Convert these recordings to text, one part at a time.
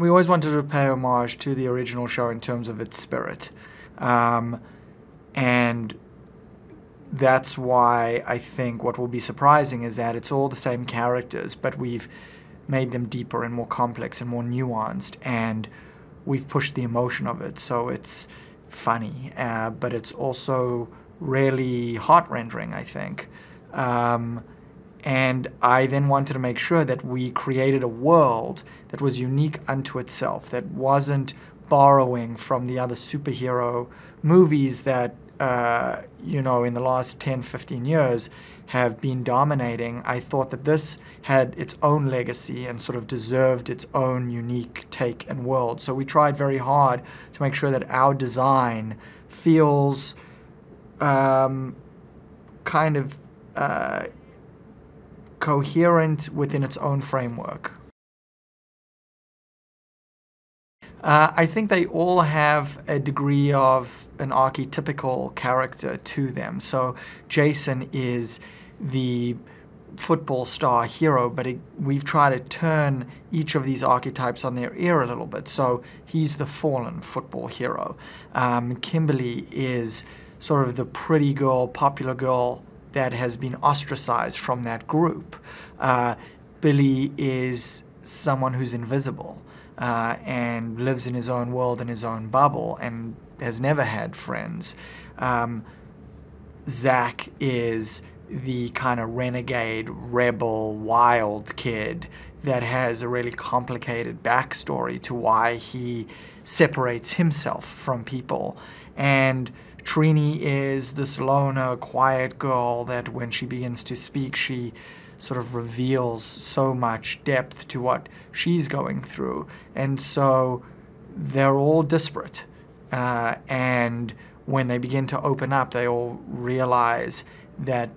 We always wanted to pay homage to the original show in terms of its spirit. And that's why I think what will be surprising is that it's all the same characters, but we've made them deeper and more complex and more nuanced, and we've pushed the emotion of it. So it's funny, but it's also really heart-rendering, I think. And I then wanted to make sure that we created a world that was unique unto itself, that wasn't borrowing from the other superhero movies that, you know, in the last 10, 15 years have been dominating. I thought that this had its own legacy and sort of deserved its own unique take and world. So we tried very hard to make sure that our design feels kind of coherent within its own framework. I think they all have a degree of an archetypical character to them. So Jason is the football star hero, but we've tried to turn each of these archetypes on their ear a little bit. So he's the fallen football hero. Kimberly is sort of the pretty girl, popular girl that has been ostracized from that group. Billy is someone who's invisible and lives in his own world, in his own bubble, and has never had friends. Zach is the kind of renegade, rebel, wild kid that has a really complicated backstory to why he separates himself from people. And Trini is this loner, quiet girl that when she begins to speak, she sort of reveals so much depth to what she's going through. And so they're all disparate. And when they begin to open up, they all realize that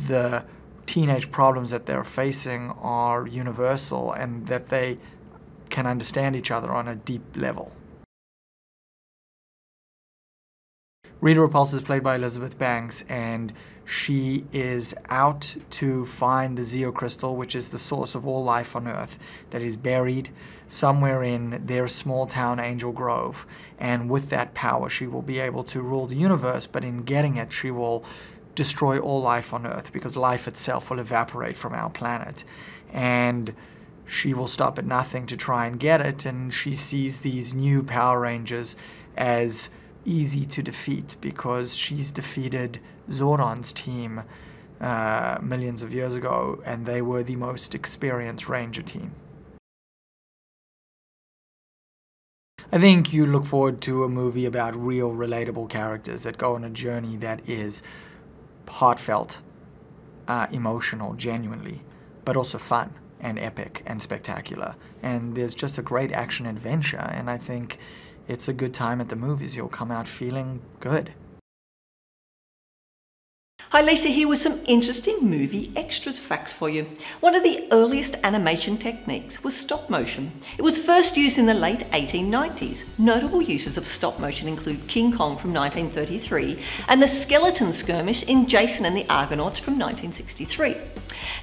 the teenage problems that they're facing are universal and that they can understand each other on a deep level. Rita Repulsa is played by Elizabeth Banks, and she is out to find the Zeo crystal, which is the source of all life on Earth, that is buried somewhere in their small town, Angel Grove. And with that power, she will be able to rule the universe, but in getting it, she will destroy all life on Earth, because life itself will evaporate from our planet. And she will stop at nothing to try and get it, and she sees these new Power Rangers as easy to defeat because she's defeated Zordon's team millions of years ago, and they were the most experienced Ranger team. I think you look forward to a movie about real, relatable characters that go on a journey that is heartfelt, emotional, genuinely, but also fun and epic and spectacular. And there's just a great action adventure, and I think it's a good time at the movies. You'll come out feeling good. Hi Lisa here with some interesting movie extras facts for you. One of the earliest animation techniques was stop motion. It was first used in the late 1890s. Notable uses of stop motion include King Kong from 1933 and the Skeleton Skirmish in Jason and the Argonauts from 1963.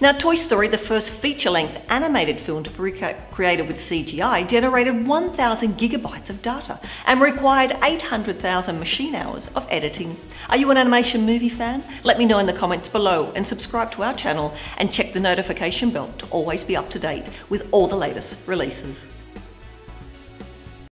Now, Toy Story, the first feature-length animated film to be created with CGI, generated 1,000 gigabytes of data and required 800,000 machine hours of editing. Are you an animation movie fan? Let me know in the comments below, and subscribe to our channel and check the notification bell to always be up to date with all the latest releases.